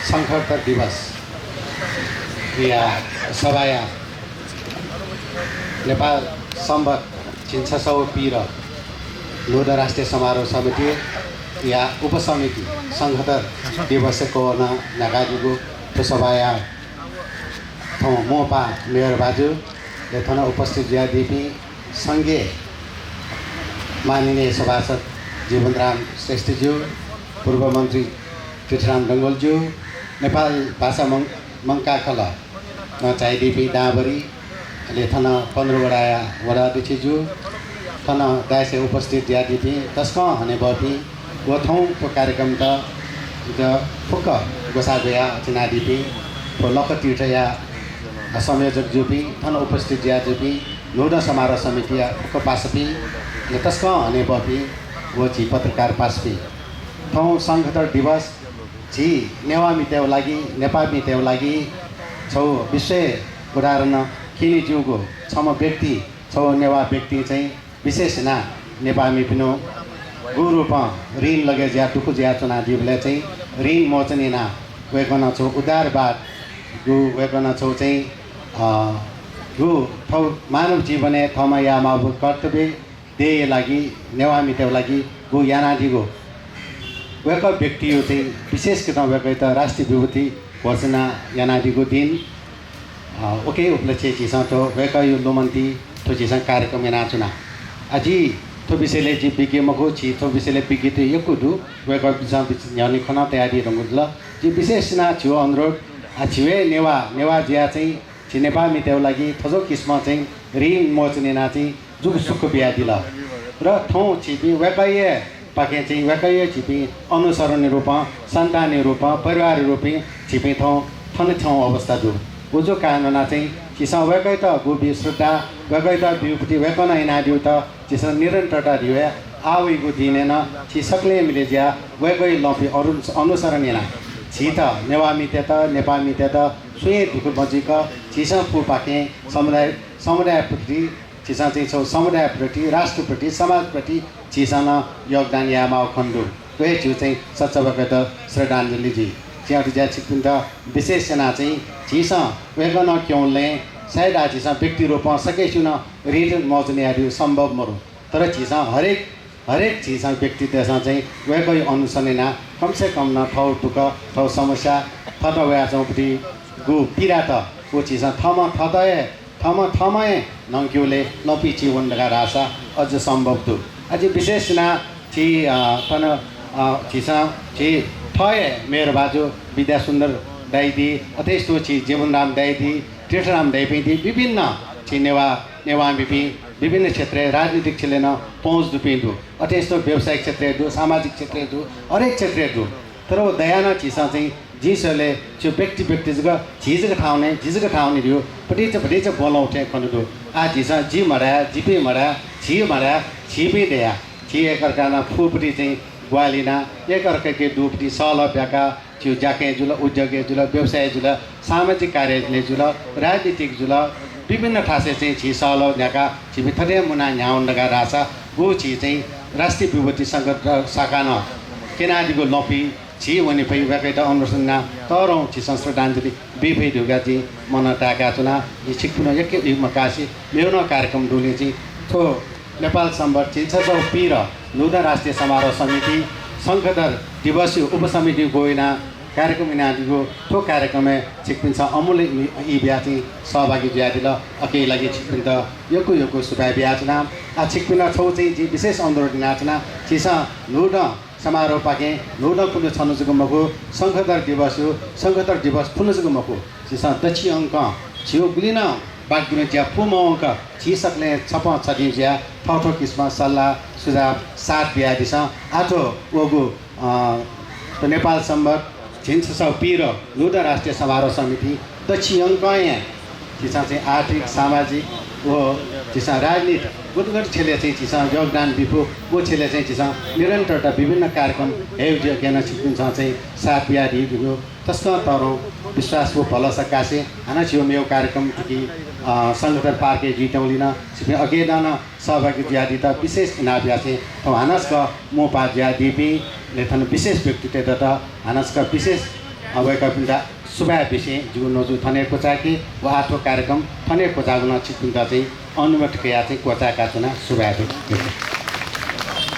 शङ्खतर दिवस या सभाया नेपाल सम्बत 613 लुदा राष्ट्रिय समारोह समिति या उपसमिति शङ्खतर दिवसको न नगाजुगु तो सभाया थो मोपा मेयर बाजु लेथन उपस्थित ज्यादिपी संघीय माननीय सभासद जीवनराम श्रेष्ठज्यू, पूर्व मन्त्री पृथ्वीराम डङ्गोलज्यू, नेपाल भाषा मङ्काखल चाहिदिपी दाबरी लेथन 15 वडा अध्यक्षज्यू थन दायसे उपस्थित ज्यादिपी तस्क हने बपी वथौं तो कार्यक्रम त फुक गोसागया चिनादिपी तो लक तीर्थया संयोजक जुपी थन उपस्थित ज्याजुपी नूतन समारोह समिति फुक पासपी तस्क हने बपी वो ची पत्रकार पासपी थौ शङ्खतर दिवस ची नेवा मितेउ लागि नेपाल मितेउ लागि छौ विश्व उदाहरण किनी जुगो छम व्यक्ति छौ नेवा व्यक्ति चाहिँ विशेष ना नेपाली पिनो गुरूप ऋण लगे ज्या टुकु ज्या चुना दिबले चाहिँ ऋण मोचनी ना वेकन छौ उदारवाद गु वेकन छौ चाहिँ गु थौ मानव जीवने थमा या माबु कर्तव्य देय लागि नेवा मितेउ लागि गु यानादिगो वेक व्यक्ति हो चाहिँ विशेष किन वेक त राष्ट्रिय विभूति घोषणा यानादिगो दिन ओके उपलक्ष्य चिसा तो वेक यो लोमन्ती तो चिसा कार्यक्रम याना चुना अजी तो विषयले जी बिगे मको छि तो विषयले बिगे तो यको दु वेक बिसा यानि खना तयारी रंगुल जी विशेष ना छु अनुरोध छिवे नेवा ज्या चाहिँ छि नेपाल मितेउ लागि थजो किस्म चाहिँ ऋण मोचने ना चाहिँ जुग सुख बिया दिल र थौ छिपी वेकये पाके चाहिँ वेकये छिपी अनुसरण रूप सन्तान रूप परिवार रूपी छिपी थौ थन छौ अवस्था दु उजो कानुना चाहिँ चिसा वेकै त गुबी श्रद्धा वेकै त बिउपति वेकन इनादिउ त चिसा निरन्तरता दिए आवेगु दिनेन छि सकले मिले ज्या वेकै लपी अरु अनुसरण याना छि त नेवा मिते त नेपाल मिते त सुए दुख बजिक चिसा पु पाके समुदाय प्रति चिसा चाहिँ छौ समुदाय प्रति राष्ट्रप्रति समाजप्रति चिसा न योगदान यामा खण्डु वे छु चाहिँ सच्चा वेकै त श्रद्धाञ्जली जी चियाटी ज्या छिपिन त विशेष सेना चाहिँ चिसा वेगन क्योंले सायद चिसा व्यक्ति रूपमा सके छु न ऋण मोचने आदि सम्भव मरु तर चिसा हरेक चिसा व्यक्ति त्यसमा चाहिँ वेकै अनुसरणा कम से कम न ठौ टुक ठौ समस्या थत वया चौपटी गु पीडा त वो चिसा थमय नंक्युले लपी जीवन लगा रासा अझ सम्भव दु अझ विशेष ना छि तन चिसा छि थय मेरो बाजु विद्या सुन्दर दाइदी अथेस्तो छि जीवनराम दाइदी तीर्थराम दाइदी विभिन्न छि नेवा बिपी विभिन्न क्षेत्र राजनीतिक क्षेत्र न पहुँच दुपिन्दु अथेस्तो व्यवसायिक क्षेत्र दु सामाजिक क्षेत्र दु हरेक क्षेत्र दु तर वो दयाना चिसा चाहिँ जिसले त्यो व्यक्ति जग झिजक ठाउने दियो पटिच बोलाउँथे खनु दु आ झिसा जी मरा जिपे मरा छिपे दया छि एकअर्काना फुपटी चाहिँ ग्वालिना एकअर्काके दुपटी सल ब्याका त्यो जाके जुल उद्योगे जुल व्यवसाय जुल सामाजिक कार्यले जुल राजनीतिक जुल विभिन्न ठासे चाहिँ छि सल न्याका छिपे थरे मुना न्याउन लगा रासा गु छि चाहिँ राष्ट्रिय विभूति सङ्गत शाखान केनादिको लपी छि वनि पै वेकै त अनुसन्ना तरौं छि संस्कृताञ्जली बिफे ढुगाजी मन टाका चुना यी छिक्पुन एकै मकासी मेउन कार्यक्रम डुले चाहिँ थो नेपाल सम्बत 613 नूतन राष्ट्रिय समारोह समिति शङ्खतर दिवस उपसमिति गोइना कार्यक्रम इनादिको थो कार्यक्रम छिक्पिन छ अमूल्य यी बिहा चाहिँ सहभागी ज्यादिल अके लागि छिक्पिन त योको सुभाय बिहाचना आ छिक्पिन छौ चाहिँ जी विशेष अनुरोध नाचना छिसा नूतन समारोह पाके नूतन पुण्य छनुजुको मको शङ्खतर दिवस पुण्यजुको मको छिसा दक्षि अङ्क छियो गुलिन बागुने ज्या पुम अङ्क छिसकले छप छदि ज्या ठौठो किस्म सल्लाह सुझाव साथ बिहा दिस आठो ओगु नेपाल सम्बत 613 नूतन राष्ट्रिय समारोह समिति दक्षि अङ्क चिसा चाहिँ आर्थिक सामाजिक वो चिसा राजनीति गुटगुट छेले चाहिँ चिसा योगदान बिफु वो छेले चाहिँ चिसा निरन्तरता विभिन्न कार्यक्रम हेउज्य ज्ञान छिपिन्छ चाहिँ साथ बिहा दियो तस्क तरौं विश्वास को फल सकासे हाना छियो मेउ कार्यक्रम कि शङ्खतर पार्के जितौलिन छिपे अगेदान सहभागी ज्यादि त विशेष इनाभ्यासे त हानस्क मोपा ज्यादिपी लेथन विशेष व्यक्तित्व त हानस्क विशेष अब पिंडा सुबह विषय जो नजु थने कोचा कि व आठो कार्यक्रम थने कोचा गुना चिकुंदा चाहिँ अनुमति कया चाहिँ कोचा का चुना सुबह